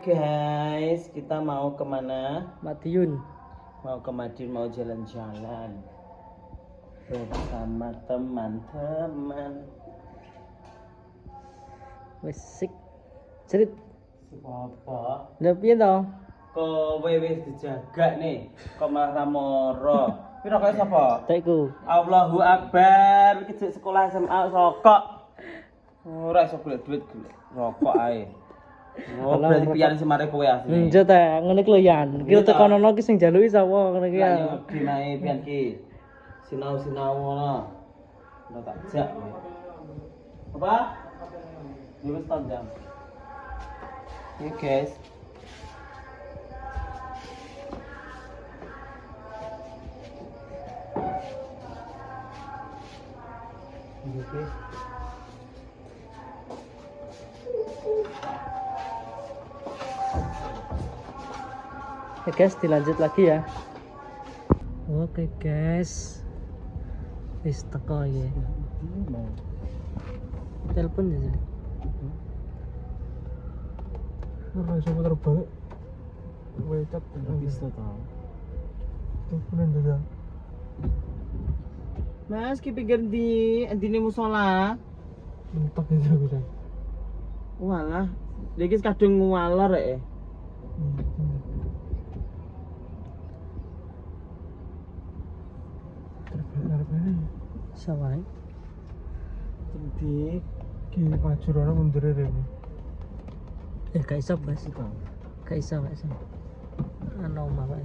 Guys, kita mau kemana? Madiun. Mau ke Madiun, mau jalan-jalan bersama teman-teman. Wis sik. Cerit. Apa? Lah piye to? Kowe wis dijaga nih, kok malah ramoro. Piro kaya sapa? Tekku. Allahu Akbar, iki jek sekolah SMA rokok. Ora iso golek duit rokok ae. Oh, berarti pian semare kowe asli. Njo ta, ngene iki lho Yan. Ki tekonono ki sing jaluki sapa ngene ki ya. Lah yo dinae pian ki. Sinau-sinau ngono. Ora tak jak. Apa? Yo wis tak jam. Oke, guys. Oke. Ya guys, dilanjut lagi ya. Oke guys. Wis teko ya. Telepon ya jadi. Ora iso puter balik. Wecap Bisa tau. teleponan dadak. Mas, ki pinggir di antine musola. Mentok aja aku kan. Walah, iki kadung ngwalor rek. Terbalik Sawai. Di ki maju ora mundur rene. Gak iso, Bas. Gak iso. Ano mawar.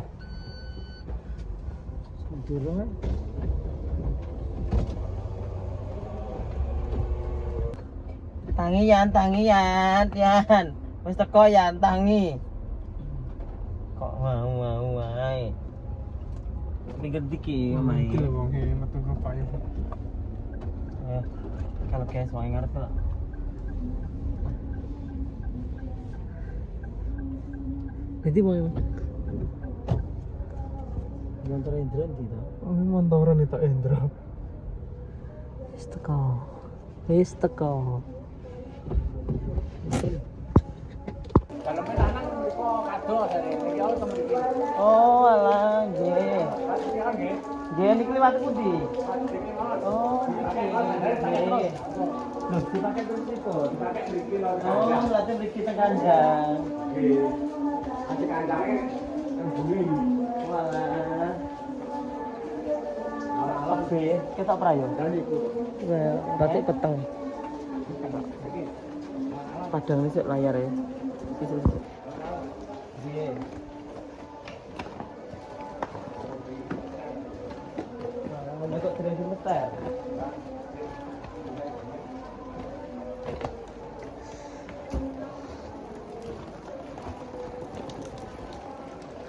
durung. Tangi Yan. Wis teko Yan tangi. Kok mau wae. Pinggir diki omahe. Iki lho wong metu bapake. Kalau guys mau ngarep lah. Jadi mau Nonton Indra tidak. Oh, montoran itu Endro. Wis teko. Oh, alah, nggih. Nggih niki liwat pundi? Oh, nggih. Loh, dipakai terus niku. Dipakai mriki lho. Oh, berarti mriki teng kandang. Nggih. Ati kandange teng bumi. Walah. Oke, kita prayo. Berarti peteng. Padang ini sik layar ya. Iya. Nah, kok terus meter.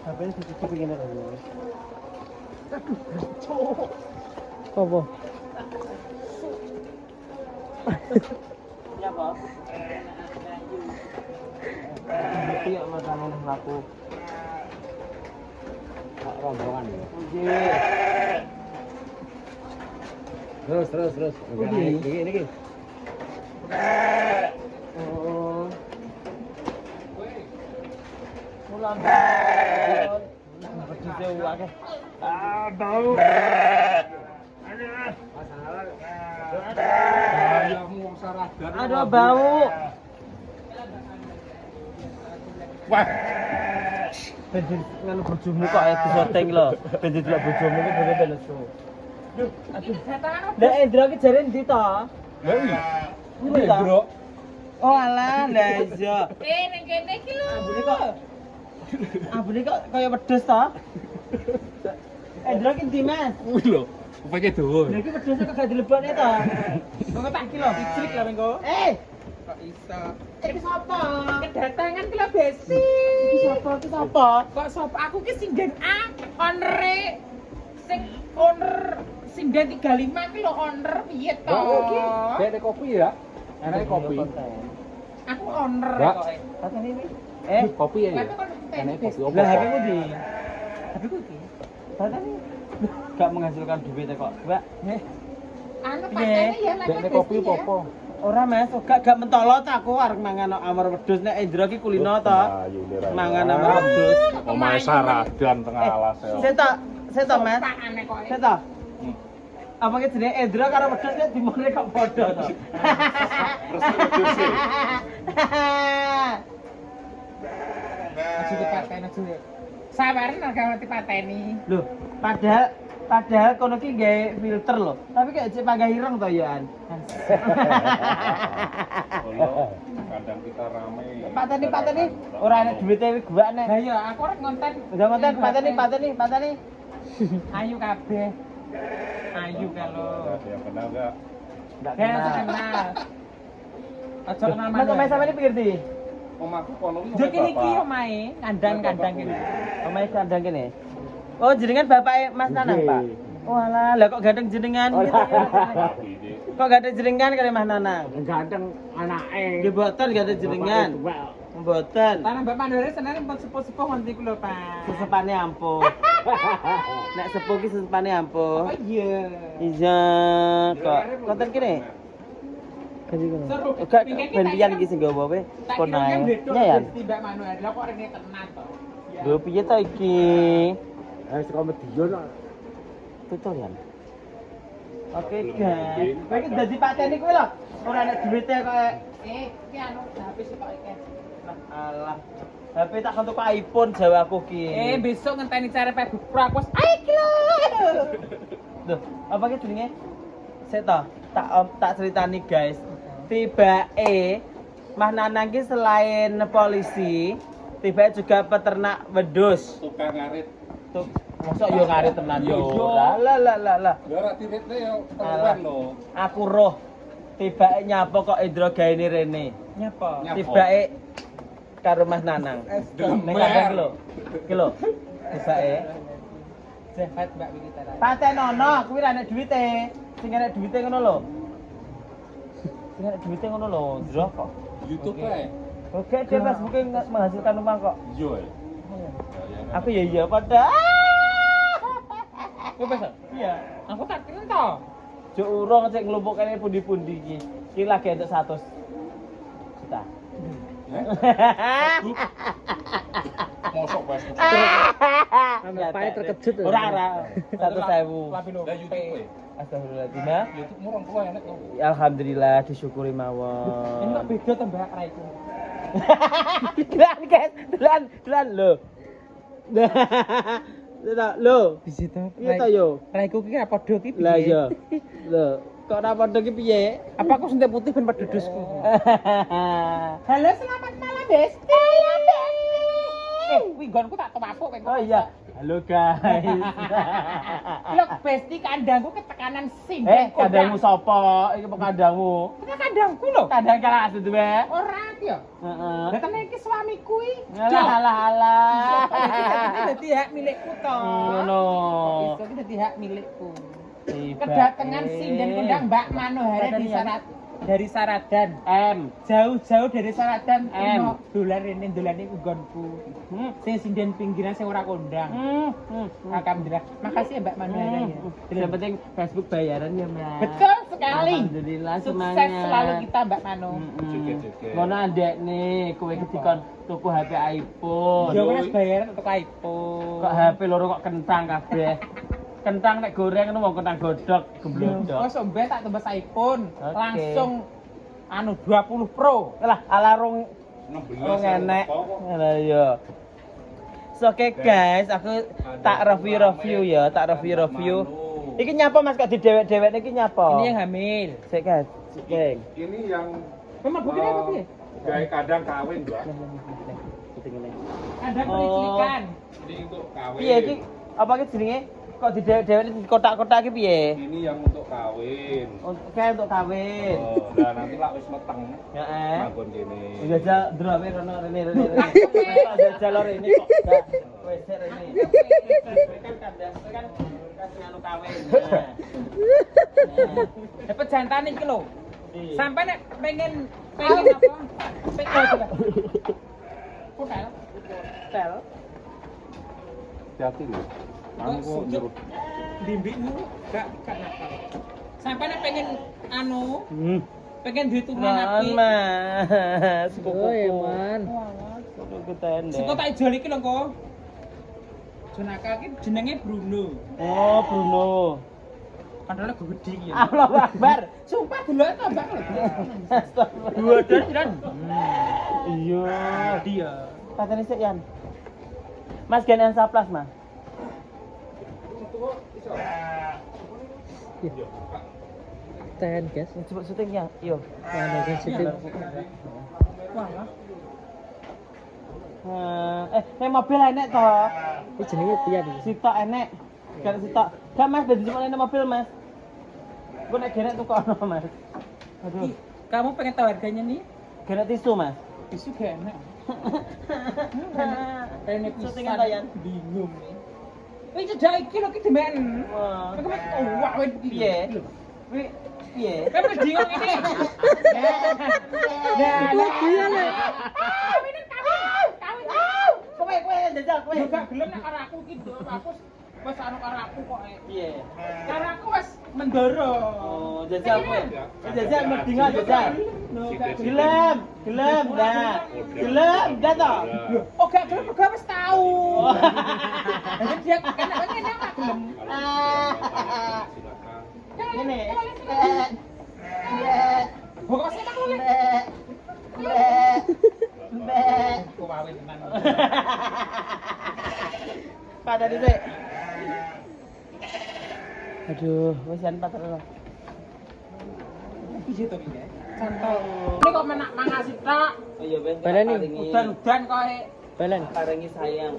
Apa ini cuci begini lagi? Apa? Ya, Pak. Iya, makanan laku. Pak rombongan ya. Terus. Ini. Oh. Mulan. Pergi jauh akeh. Bau. Aduh, bau. Wah. Bensin nganu bojomu kok disoteng lho. Bensin delok bojomu ku bener lesu. Aduh. Lah Endro ki jare ndi to? Lah iya. Endro. Oh alah, lah iya. Ning kene iki lho. Ambune kok kaya wedhus to? Endro ki ndi, Mas? Kuwi lho, upake dawa. Lha iki wedhus kok gak dilebokne to? Kok tak iki lho, dicrik lah mengko. Kok iso? Iki sapa? Kedatangan ki lho Besi. Iki sapa? Kok sapa aku ki sinden A, owner sing owner sinden 35 ki lho owner piye to? Dek kopi ya? Enake kopi. Aku owner Mbak. kok. Katanya ini. Kopi ya. Tapi kok Enake kopi opo? Lah HP-mu di. HP-ku iki. Katanya gak menghasilkan duit kok. Mbak, anu patene ya lek Dek kopi opo? Ora Mas, gak mentolo ta aku arep mangan amar wedhus nek Indra ki kulino ta. Mangan amar wedhus. Omahe Saradan tengah alas ya. Saya Mas. Pakane kok. Saya apa ki jenenge Indra karo wedhus ki dimone kok padha to. Aja dipateni aja. Sabaran ora ngerti pateni. Loh, padahal kono ki gawe filter lho. Tapi kayak cek panggah ireng to ya an. Kadang kita rame. Pateni ora ana duwite gua nek. Lah iya, aku arep ngonten. Udah konten pateni. Ayu kabeh. Ayu kalau. Yang kenal enggak? Enggak Ya kenal. Aja kenal Mas omahe sampe pinggir ndi? Omahku kono iki. Yo kene iki omahe, kandang-kandang kene. Omahe kandang kene. Oh, jenengan bapake Mas Nanang, Pak. Walah, lah kok gandeng jenengan gitu ya. Kok gandeng jenengan kali Mas Nanang? Ganteng anake. Nggih boten gandeng jenengan. Mboten. Tanah Mbak Mandore seneng pun sepuh-sepuh nganti ku lho, Pak. Sesepane ampun. Nek sepuh ki sesepane Oh ampun. iya. Iya, kok konten kene. Ganti kono. Enggak ben pian iki sing gawa wae. Kon ae. Ya ya. Mbak Mandore lho kok rene tenan to. Lho piye to iki? Wis komedion kok. Tutorial. Oke, guys. Kowe iki dadi pateni kowe lho. Ora nek duwite kok Iki anu HP sih Pak iki. alah. HP tak kentuk iPhone Jawaku ki. Besok ngenteni cara Facebook Pro aku wis ayo ki lho. Loh, apa ki jenenge? Sik to, tak ceritani guys. Tibake Mah Nanang ki selain polisi, tiba juga peternak wedhus. Tukang ngarit. Tuh, mosok yo ngarit tenan yo. Yo. Lah. Ya ora tiritne yo tenan lho. Aku roh tibake nyapa kok Indra gaene rene. Nyapa? Tibake karo Mas Nanang. Nek kadang lho. Ki lho. Tibake Jahat Mbak Wiki Tara. patenono kuwi ra nek duwite. Sing nek duwite ngono lho. Sing nek duwite ngono lho, Indra kok. YouTube ae. Oke, dia Facebook menghasilkan uang kok. Yo. Aku ya iya pada. Kowe besok? Iya. Aku tak kira to. Jok urung cek nglumpukane pundi-pundi iki. Iki lagi entuk 100 juta. Mosok Mas. Bapaknya terkejut. Ora 100.000. Lapi lho. Lah YouTube. Astagfirullahaladzim. YouTube murang tua enak kok. Alhamdulillah disyukuri Ini mawon. kok beda to Mbak Raiku. Delan guys, delan lho. Lho. Di situ. Piye to yo? Raiku ki ra padha ki piye? Lah iya. Lho, kok ora padha ki piye? Apa aku sentek putih ben pedudusku? Halo, selamat malam, Besti. Malam, Besti. Winggonku tak tepapuk kowe. Oh iya. Halo guys. Lho, Besti kandangku ketekanan sinden. Kandangmu sapa? Iki apa kandangmu? Kita kandangku lho. Kandang kalah asli duwe. Ora ya. Heeh. Lah tenan iki suamiku iki. Alah. Dadi hak milikku to. Ngono. Iso iki dadi hak milikku. Tiba. Kedatangan sinden kondang Mbak Manohara di dari Saradan. Jauh-jauh dari Saradan M. dolar ini dolane nggonku. Sing sinden pinggiran sing ora kondang. Alhamdulillah. Makasih ya Mbak Manohara ya. Yang penting Facebook bayaran ya, Mas. Betul sekali. Alhamdulillah Sukses semuanya. selalu kita Mbak Mano. Joget-joget. Ngono adek nih, kowe dikon tuku HP iPhone. Yo wis bayaran untuk iPhone. Kok HP loro kok kentang kabeh. Kentang nek goreng ngono mau kentang godhog gemblodok. Oh, sombe tak tembus iPhone. Oke. Langsung anu 20 Pro. Lah ala rong 16 enek. Lah iya. So, oke guys, aku tak review ya, tak review. Iki nyapa Mas kok didewek-dewek iki nyapa? Ini yang hamil. Sik guys, Geng. Ini yang Memang buktinya apa piye? kayak kadang kawin, Mbak. Ada pericikan. Ini untuk kawin. Piye iki? Apa iki jenenge? Kok didewek-dewek di kotak-kotak iki piye? Ini yang untuk kawin. Untuk kawin. Oh, nah nanti lah wis meteng. Heeh. Manggon kene. Jajal drone rono rene. Jajal lor ini kok gak wis rene. Kan kasih anu kawin. Dapat jantan iki lho. Sampai nek pengen apa? Pengen hotel. Tel. Hati lho. Anu kok nyerut. Bimbikmu gak nakal. Sampai nek pengen anu pengen duwe turunan Nah, apik. Mas. Oh ya man. Kuku tenda. Sing kok tak ijol iki lho kok. Jonaka iki jenenge Bruno. Oh, Bruno. Padahal gue gede iki ya. Allahu Akbar. Sumpah delok tambah lho. Astagfirullah. Dua dan jiran. Iya. Dia. Patene sik, Yan. Mas gen Ensaplas, Mas. Ten guys. Coba syuting ya. Yo. Mana kan situ. Wah. Mobil enek toh. Ini jenenge piye iki? Sitok enek. Kan sitok. Gak Mas, dadi cuma enek mobil, Mas. Gue nek genek tukono, Mas. Aduh. Kamu pengen tahu harganya nih? Genek tisu, Mas. Tisu gak enak. Ini Syuting apa, Yan? Bingung nih. Wih, cedak iki lho ki demen. Wah. Aku mek wah wih Piye? Wi piye? Kan wis bingung ini. Ya, Iya lek. Kawin. Kowe jajal kowe. Yo gak gelem nek karo aku ki, aku wis anu karo aku kok. Piye? Karo aku wis mendoro. Oh, jajal kowe. Jajal mendingan jajal. Gelem, gelem dah. Gelem dah toh. Oh gak gelem gak wis tau. Jadi dia kan gak gelem. Silakan. Ini. Pokoknya tak boleh. Aku kawin tenan. Pak tadi sih. Aduh, wis jan pater lho. Piye to iki? Cantol. Ini kok menak mangasi tok. Oh iya ben. Baleni. Udan-udan koe. Balen. Paringi sayang.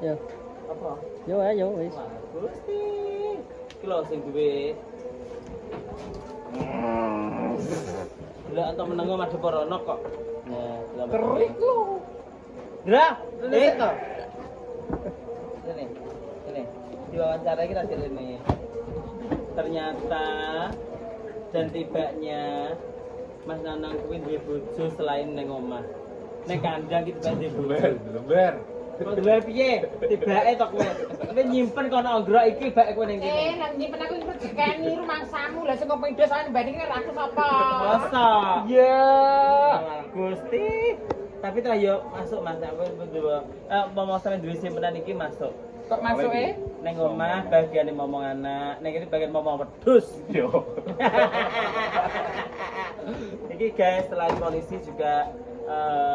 Yo. Apa? Yo ayo wis. Gusti. Iki lho sing duwe. Lah antuk menengo madhep rono kok. Nah, Terik lho. Dra, to. Ini. Diwawancara kita ini. Ternyata dan tibanya Mas Nanang kuwi duwe bojo selain ning omah. Ning kandang iki tiba duwe bojo. Lembar. Kok duwe piye? Tibake to kowe. Kowe nyimpen kono anggrok iki bak kowe ning kene. Nang nyimpen aku iki dikeni rumangsamu. Lah sing kopindo soalnya banding karo aku sapa? Masa? Iya. Gusti. Tapi ta yo masuk Mas aku berdua. Momong sampe duwe simpenan iki masuk. Kok masuke? Ning omah bagian momong anak, ning kene bagian momong wedhus. Yo. Iki guys, selain polisi juga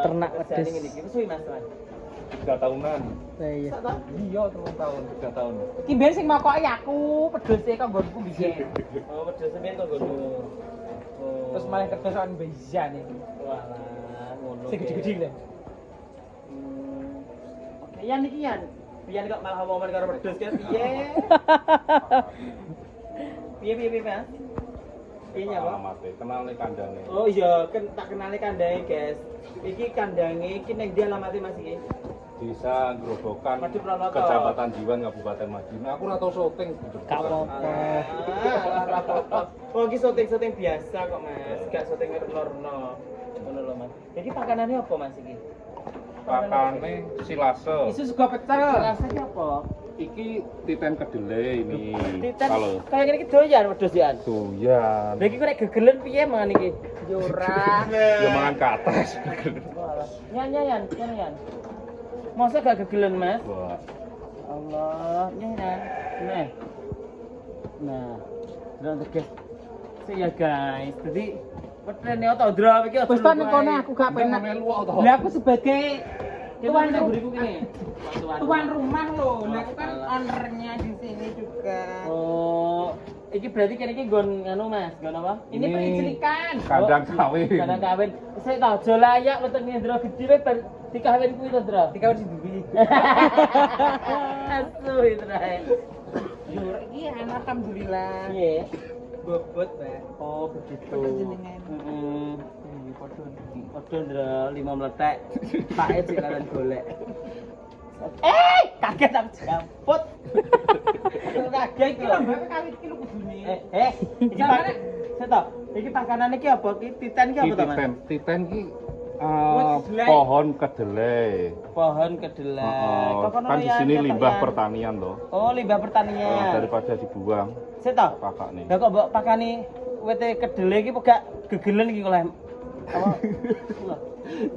Ternak kerjaan wedhus. ngene iki. Wis suwi Mas, Mas. 3 tahunan. Iya. Iya, 3 tahun, 3 tahun. Iki ben sing mokoki aku, pedose kok nggonku biyen. Oh, wedhus sampeyan kok ngono. Oh. Terus malah kedosan bezan iki. walah, ngono. Sing gede-gede lho. Oke, Yan iki Yan. Biyen kok malah ngomong karo wedhus kan piye? Piye, Mas? Piye apa? Alamatnya, kenal nih kandangnya. Oh iya, tak kenali kandange, guys. Iki kandange iki ning ndi alamate Mas iki? Desa Grobogan, Madu Pranoto. Kecamatan Diwan, Kabupaten Madiun. Aku ora tau syuting. Gak apa-apa. Ora apa-apa. Oh, iki syuting biasa kok, Mas. Gak syuting norno. Ngono lho, Mas. Jadi pakanannya apa, Mas iki? Pakane silase. Isu sego pecel. Rasanya apa? Iki titen kedelai ini. Titan Kalau kayak ngene iki doyan wedhus yan. doyan. Lha iki kok nek gegelen piye mangan iki? Yo ora. Ya mangan ke atas. Walah. Yan, kene yan. Masa gak gegelen, Mas? Wah. Allah, nyan. Nah. Delok teges. Sik ya, guys. Dadi wetrene oto ndra iki Wis ta ning kono aku gak penak. Melu kok to. Lah aku sebagai tuan tuan buriku kene. tuan rumah loh. Lah aku kan ownernya di sini juga. Oh, iki berarti kene iki nggon anu Mas, nggon apa? Ini pencelikan. Kandang kawin. Kandang kawin. Sik ta aja layak wetenge ndra gedhe wis bar dikawin kuwi to, Ndra. Dikawin di duwi. Asu Ndra. Yo iki alhamdulillah. Piye? Bobot, Mbak. Oh, begitu. Jenengan. Heeh. Iya, padha. Padha Ndra 5 meletek. Pake sik kalian golek. Kaget aku jamput. Kaget Iki lho. lho, Mbak, kawin iki lho kudune. Iki pak. Saya tahu. Iki pakanan iki apa? Iki titan iki apa to, Mas? Titen ki Kedelai. pohon kedelai. Pohon kedelai. Kok kono Kan di ya, sini ketok limbah ya? pertanian loh. Oh, limbah pertanian. Daripada dibuang Saya tahu. pakak nih. Lah kok mbok pakani wete kedele iki gak gegelen iki oleh apa?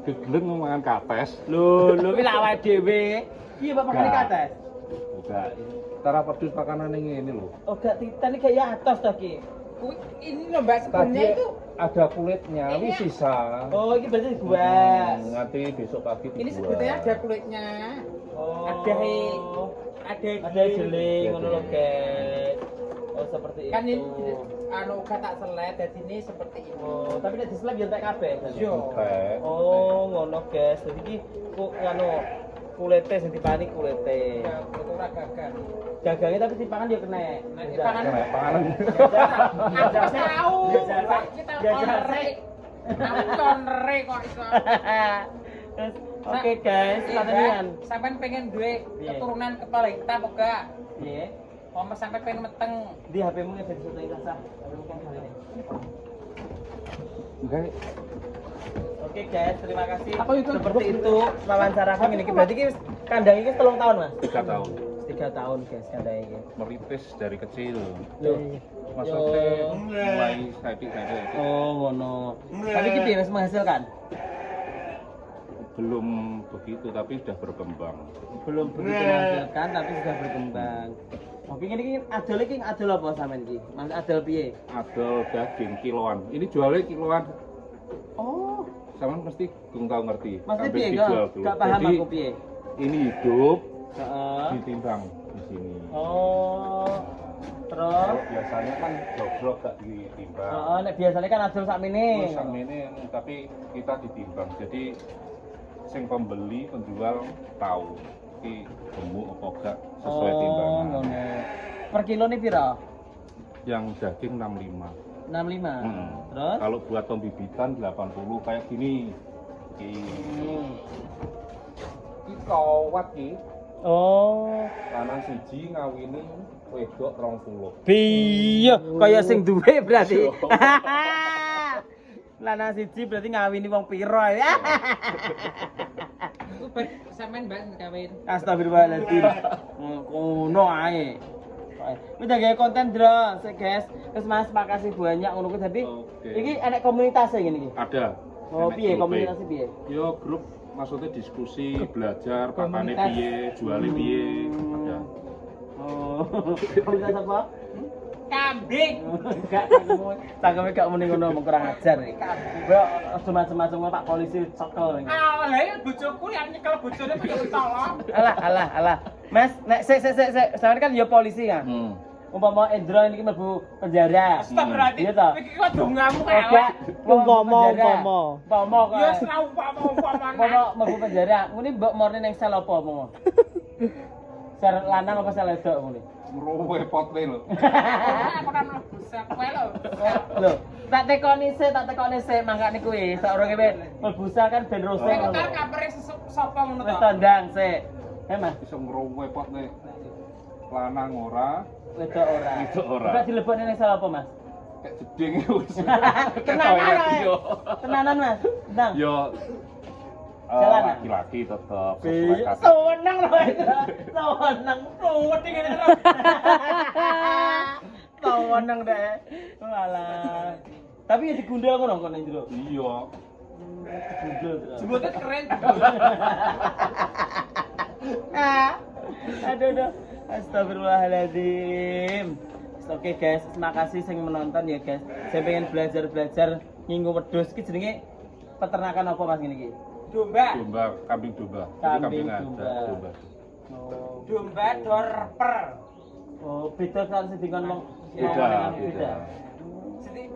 Gegelen mangan kates. Lho iki lak awake dhewe. Iya Pak makan kates. Enggak. Cara pedus makanan ini loh. Oh gak titan iki kayak atos ta ki. Ini loh Mbak sebenarnya Tadi itu ada kulitnya, wis sisa. Oh iki berarti dibuat. Nanti besok pagi ini dibuat. sebetulnya ada kulitnya. Oh. Ada jeling ngono lho guys. Oh seperti kan itu. ini anu gak tak selet jadi ini seperti ini. Oh, tapi nek dislap yo entek kabeh. Yo. Teh. Oh, ngono guys. Jadi iki kok anu kulite sing dipani kulite. Ya, itu ora gagal. Gagangnya tapi dipangan yo kena. Nah, dipangan. Kena panganan. Aku tahu. Jajan. Kita Jajan. onre. Aku onre kok iso. Terus, oke guys, katanya. Sampeyan pengen duwe Iya. keturunan kepala hitam apa gak? Iya. Oma sampai pengen meteng. Di HP-mu ada di situ rasa. HP-mu kan kali ini. Enggak. Oke guys, terima kasih. Apa itu? Seperti itu wawancara kami ini. Berarti ki kandang ini 3 tahun, Mas. 3 tahun. 3 tahun guys kandang ini. Merintis dari kecil. Loh. Maksudnya Yo. mulai saiki. Oh, ngono. Tapi ki piye Mas menghasilkan? Belum begitu tapi sudah berkembang. Belum begitu menghasilkan tapi sudah berkembang. Oh, pingin iki adol apa sampean iki? Mas adol piye? Adol daging kiloan. Ini jualnya kiloan. Oh, Sama mesti belum tahu ngerti. Mas Sampai piye dijual gak? dulu. Gak paham Jadi, aku piye. ini hidup Heeh. ditimbang di sini. Oh. Terus Kalau biasanya kan jogrok gak ditimbang. heeh nek biasanya kan adol sakmene. Terus sama ini tapi kita ditimbang. Jadi sing pembeli penjual tahu iki gemuk apa gak sesuai timbangan. Ngono. Per kilo nih pira? Yang daging 65. 65. Hmm. Terus? Kalau buat pembibitan 80 kayak gini. Iki kawat iki Oh. lanang siji ngawini wedok 20. Iya, kaya sing duwe berarti. Yo. Lanang siji berarti ngawini wong pira ya. Iku sampean Mbak kawin. Astagfirullahaladzim. Ngono ae. Wis gawe konten dro, sik guys. Terus Mas makasih banyak ngono kuwi dadi. Oke. Iki enek komunitas ngene iki. Ada. Oh, Enek piye grupe. komunitas piye? Yo grup maksudnya diskusi, belajar, pakane Komunitas. piye, jualnya piye, ada. Oh, komunitas apa? Kambing. Enggak, tangkeme gak muni ngono mung kurang ajar iki. Bro, aja macam-macam Pak polisi cekel iki. Awalnya bojoku yang nyekel bojone pengen ditolong. Alah. Mas, nek sik sampean kan ya polisi kan. Umpama Endro ini mlebu penjara. Astagfirullahaladzim. Iya toh? Iki kok dongamu Enggak. elek. Umpama. Umpama kok. Ya umpama. Umpama mlebu penjara, ngene mbok morne ning sel apa umpama? Sel lanang apa sel wedok ngene? Merowe potne lho. Aku kan mlebu kowe lho. Lho, tak tekoni sik mangkane kuwi. Saurunge mlebu sel kan ben rose. Kowe kok karo kapere sapa ngono Wis to? tandang sik. Mas, Bisa merowe potne. Lanang ora, wedok ora. Wedok ora. Enggak dilebokne ning sel apa, Mas? kayak jeding wis. Tenanan, tenanan Mas. Tenang. Yo Jalan, laki-laki tetap Iya, kata. seneng loh itu. Seneng. Wedi ngene lho. Seneng deh. Walah. Tapi ya digundul ngono kok ning jero. Iya. Digundul terus. Jembutnya keren. Aduh. Astagfirullahaladzim. Oke guys, terima kasih yang menonton ya guys. Saya pengen belajar nginggo wedhus iki jenenge peternakan apa Mas ngene iki? Domba. Domba, kambing domba. Jadi Kambing kambing domba. ada, domba. Oh. Domba dorper. Oh, beda kan sing ngomong. Beda.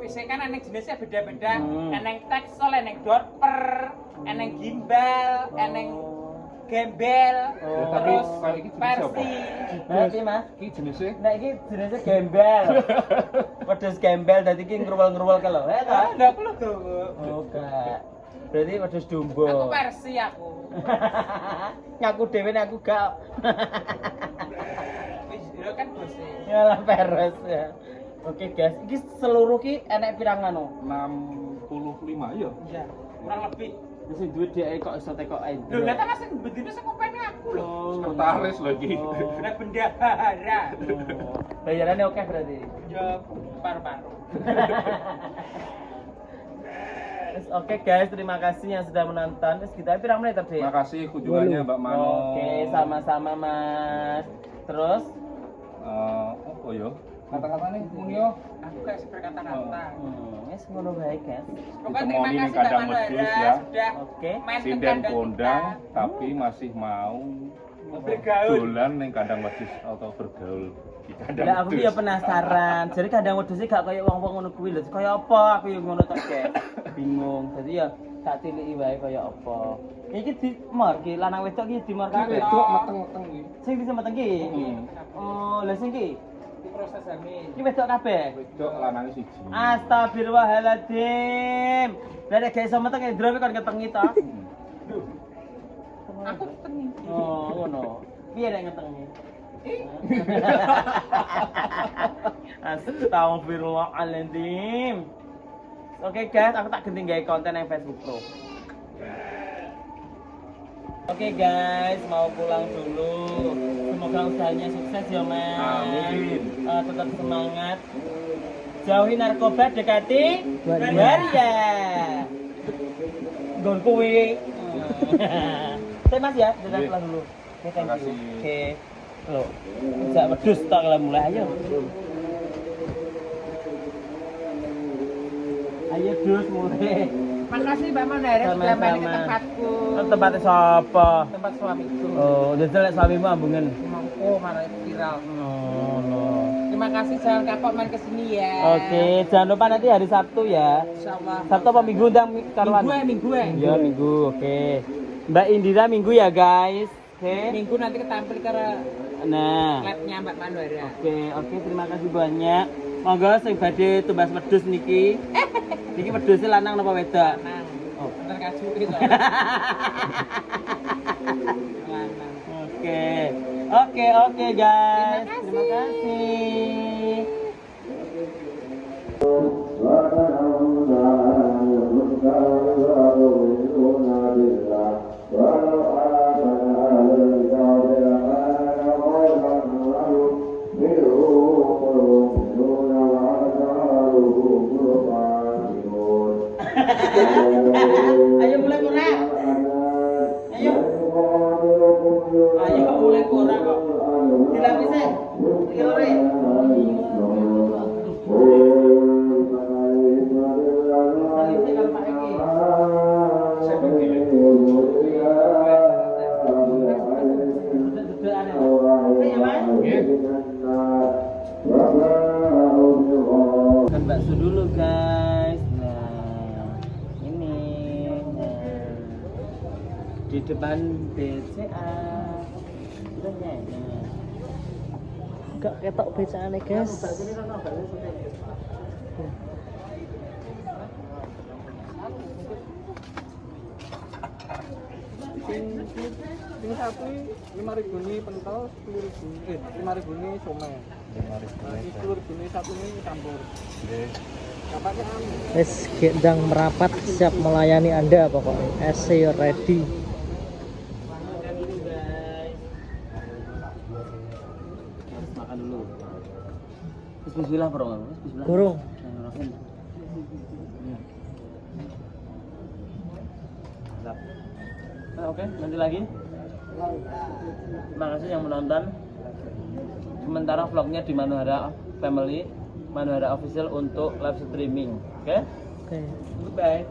Saya kan eneng jenisnya beda-beda. Hmm. Eneng teksol, eneng dorper, eneng gimbal, eneng gembel, Oh. terus Tapi ini jenis apa? versi. Nah, iki Mas. Iki jenisnya Nah, iki jenisnya gembel. Wedhus gembel dadi iki ngruwel-ngruwel ka lho. Eh ta? Enggak perlu tuh. Oh, gak. Berarti wedhus domba. Aku versi aku. Ngaku dhewe nek aku gak. Wis dhewe kan bose. Yalah peres ya. Oke guys, iki seluruh ki enek pirang anu? 65 ya. Iya, kurang lebih. Wis duwe dhek kok iso tekok ae. Lho, lah kan sing bedine sing kopene aku lho. Oh, Sekretaris lagi. Oh. Lah bendahara. Bayarannya oke berarti. Ya paru-paru. Oke guys, terima kasih yang sudah menonton. Kita pirang menit tadi. Terima kasih kunjungannya Mbak Mano. Oke, sama-sama Mas. Terus Apa ya? Kata-kata nih, Munio. Aku kayak berkata-kata. wes ngono bae guys. Pokoknya Ditemoni terima ning kasih Mbak kandang Manora wedhus ya. sudah Oke. main ke Sinden kandang kondang kita. tapi masih mau Bergaul. dolan ning kandang wedhus atau bergaul di kandang Lah aku wedhus. ya penasaran. Jadi kadang wedhus gak kayak wong-wong ngono kuwi lho. Kaya apa aku ya ngono tok guys. Bingung. Jadi ya tak tiliki wae kaya apa. Iki di mor ki lanang wedok ki di mor kabeh. Wedok meteng-meteng iki. Sing di semeteng ki. Oh, lha sing ki. Proses hamil. Ki wedok kabeh. Wedok lanange siji. Astagfirullahaladzim. Lah nek gak iso meteng ndrowe kon ketengi to. Aku tengi. Oh, ngono. Piye nek ngetengi? Astagfirullahaladzim. Oke guys, aku tak ganti gawe konten yang Facebook Pro. Oke guys, mau pulang dulu. Semoga usahanya sukses ya Mas. Amin. Tetap semangat. Jauhi narkoba, dekati Waria. waria. Gon kuwi. Oke Mas ya, kita Oke. pulang dulu. Oke, thank Terima you. kasih. Oke. Loh, jak wedhus tak kalau mulai ayo. Ayo dus mulai. Makasih Mbak Manora sudah main ke Sama-sama. tempatku. Tempatnya sapa? Tempat suamiku. Oh, jajal lek suamimu ambungan. Mangko marah viral. Oh, no. Terima kasih jangan kapok main kesini ya. Oke, jangan lupa nanti hari Sabtu ya. Insyaallah. Sabtu apa Minggu undang karuan? Minggu. Iya, Minggu. Oke. Mbak Indira Minggu ya, guys. Oke. Minggu nanti ketampil ke Nah. labnya Mbak Manora. Oke, terima kasih banyak. Monggo sing badhe tumbas wedhus niki. Niki wedhuse lanang napa wedok? Lanang. Oh. Bener kasuri to. Lanang. Oke guys. Terima kasih. Ayo mulai kurang. Ayo. Ayo mulai kurang kok. Dilapisnya. Kilore. Lapisnya kalau Pak Eki. Siapa yang gile? Duduk-duduk ada. Ayo Mas. Makan bakso dulu guys. Nah, ini di depan BCA. Udah nyanyi. Gak ketok becakane, guys. Ini satu 5.000 ini pentol, 10.000 5.000 ini somai. 10.000 ini satu ini campur. Dapatnya Wes gendang merapat siap melayani Anda pokoknya. SC ready. Makan dulu guys. Makan dulu. Bismillah bro. Bismillah. Kurung. Oke, nanti lagi. Terima kasih yang menonton. Sementara vlognya di Manohara Family, Manohara Official untuk live streaming. Oke? Oke. Goodbye.